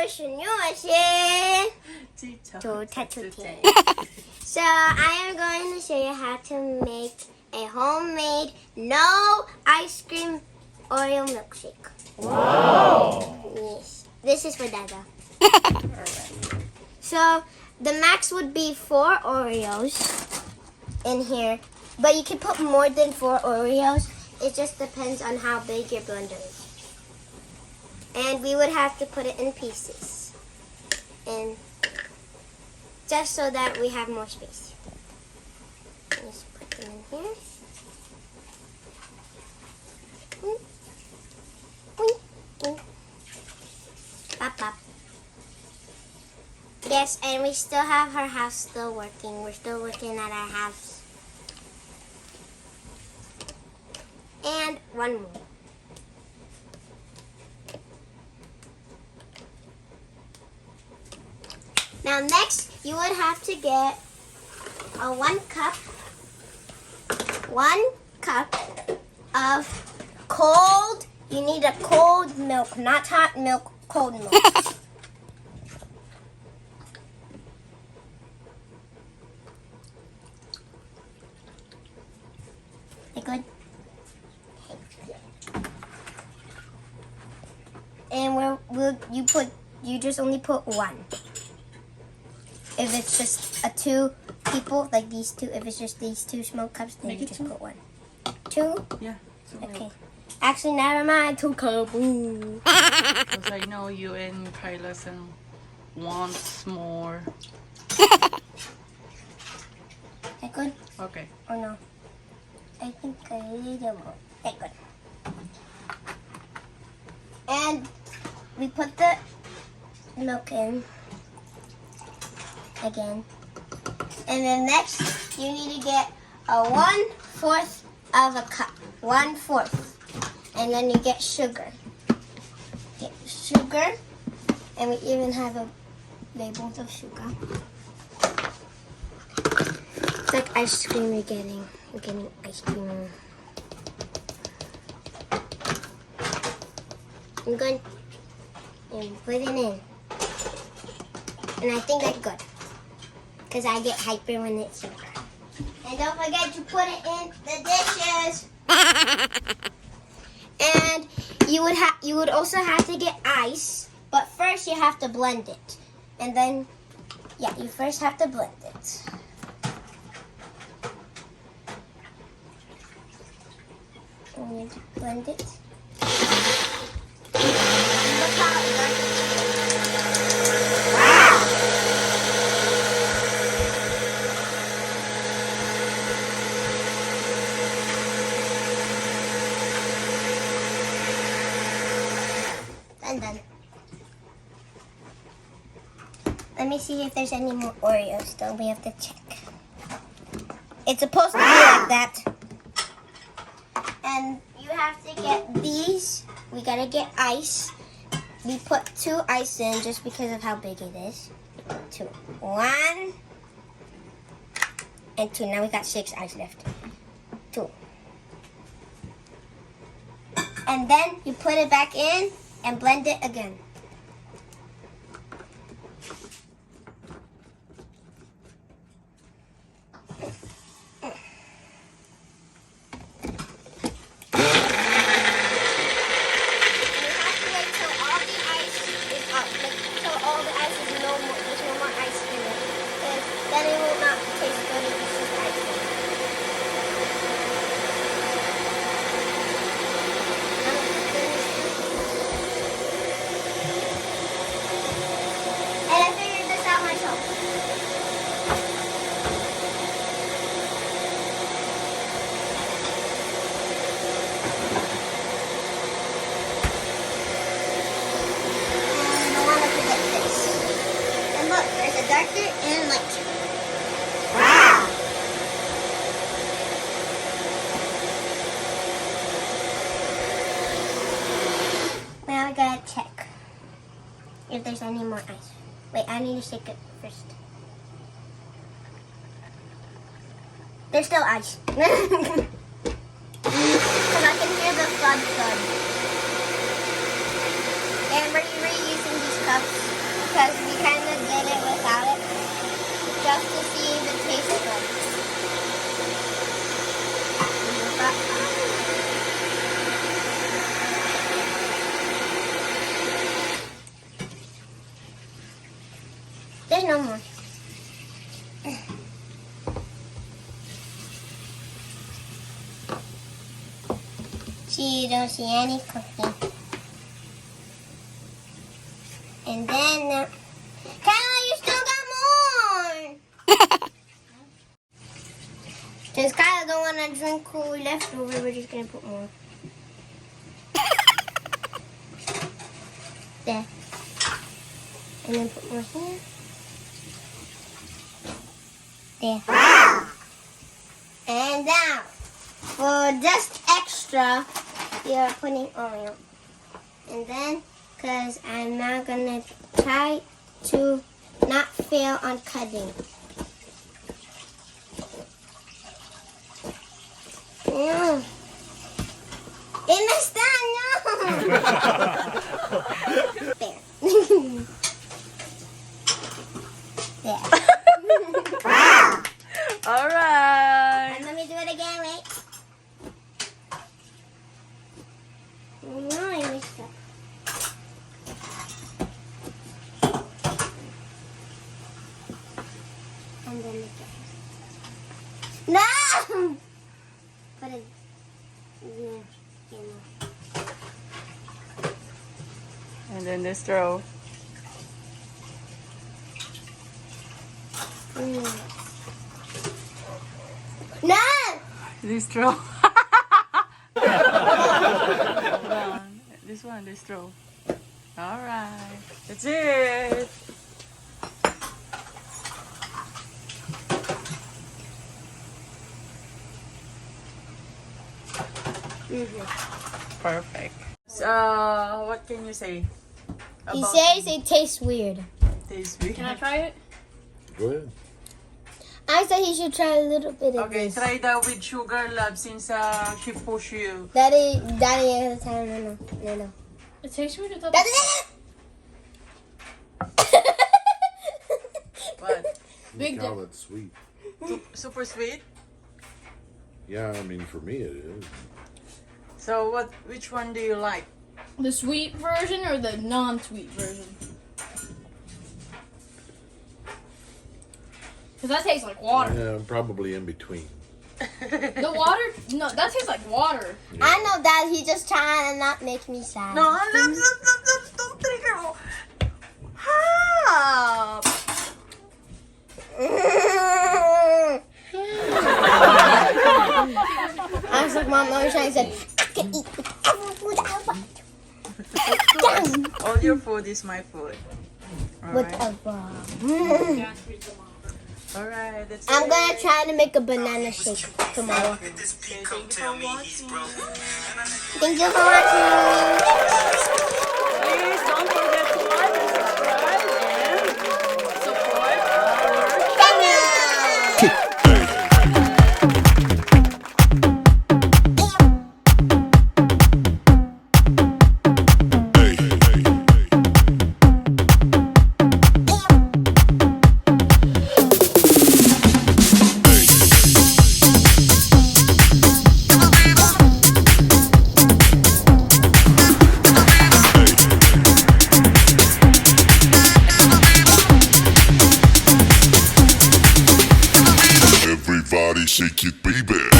So I am going to show you how to make a homemade no ice cream Oreo milkshake. Wow! Yes. This is for Dada. So the max would be 4 Oreos in here, but you can put more than 4 Oreos. It just depends on how big your blender is. And we would have to put it in pieces, and just so that we have more space. Just put them in here. Pop, pop. Yes, and we still have our house still working. We're still working at our house. And one more. Now next, you would have to get a 1 cup of cold. You need a cold milk, not hot milk, cold milk. Good. And you just only put 1. If it's just 2 people, like these 2, if it's just these 2 small cups, then you just put 1. 2? Yeah. Okay. Actually, never mind. 2 cups. Because I know you and Kyla wants more. Okay, good? Okay. Or no? I think I need more. Okay, good. And we put the milk in again. And then next, you need to get a 1/4 of a cup. 1/4. And then you get sugar. Get sugar. And we even have a label of sugar. It's like ice cream you're getting. You're getting ice cream. I'm going to put it in. And I think that's good. Because I get hyper when it's sugar. And don't forget to put it in the dishes. And you would also have to get ice. But first you have to blend it. And then, yeah, you first have to blend it. And you blend it. Look how it looks. Wow! Done. Let me see if there's any more Oreos, though. We have to check. It's supposed to be like that. And you have to get these. We gotta get ice. We put 2 ice in just because of how big it is. 2. 1 and 2. Now we got 6 ice left. 2. And then you put it back in and blend it again. Then it will not taste good if it's just ice cream. And I figured this out myself. And I want to forget this. And look, there's a darker and lighter. Wow! Now we gotta check if there's any more ice. Wait, I need to shake it first. There's still ice. Because I can hear the thud thud. And we're reusing these cups. did it without it just to see if it tastes good. There's no more. See, you don't see any cooking. And then, Kyla, you still got more! Since Kyla don't want to drink cool leftover, we're just going to put more. There. And then put more here. There. And now, for just extra, you're putting Oreo. And then, because I'm not going to try to not fail on cutting. No. It messed up, no! There. There. All right. Let me do it again, wait. No, I messed up. And then the jars. No! Put it. Yeah, you know. And then the straw. No! The straw. Hold on. This one, the straw. All right. That's it. Perfect. So, what can you say? He about says it tastes weird. tastes weird? Can I try it? Go ahead. I said he should try a little bit of Okay, this. try that with sugar, love, since she pushed you. Daddy, at the time, no. It tastes weird. It's Daddy! What? Big Call it sweet. Super sweet? Yeah, I mean, for me it is. So, which one do you like? The sweet version or the non-sweet version? Because that tastes like water. Yeah, probably in between. The water? No, that tastes like water. I know that he's just trying to not make me sad. No, don't trigger mo. Help! I was like, Mom, every time I said, I can eat whatever food I want. All your food is my food. Alright. Whatever. Alright, that's I'm it. gonna try to make a banana shake tomorrow. Okay, thank you for watching. Thank you for watching. Please don't forget to like and subscribe and support our Everybody shake it, baby.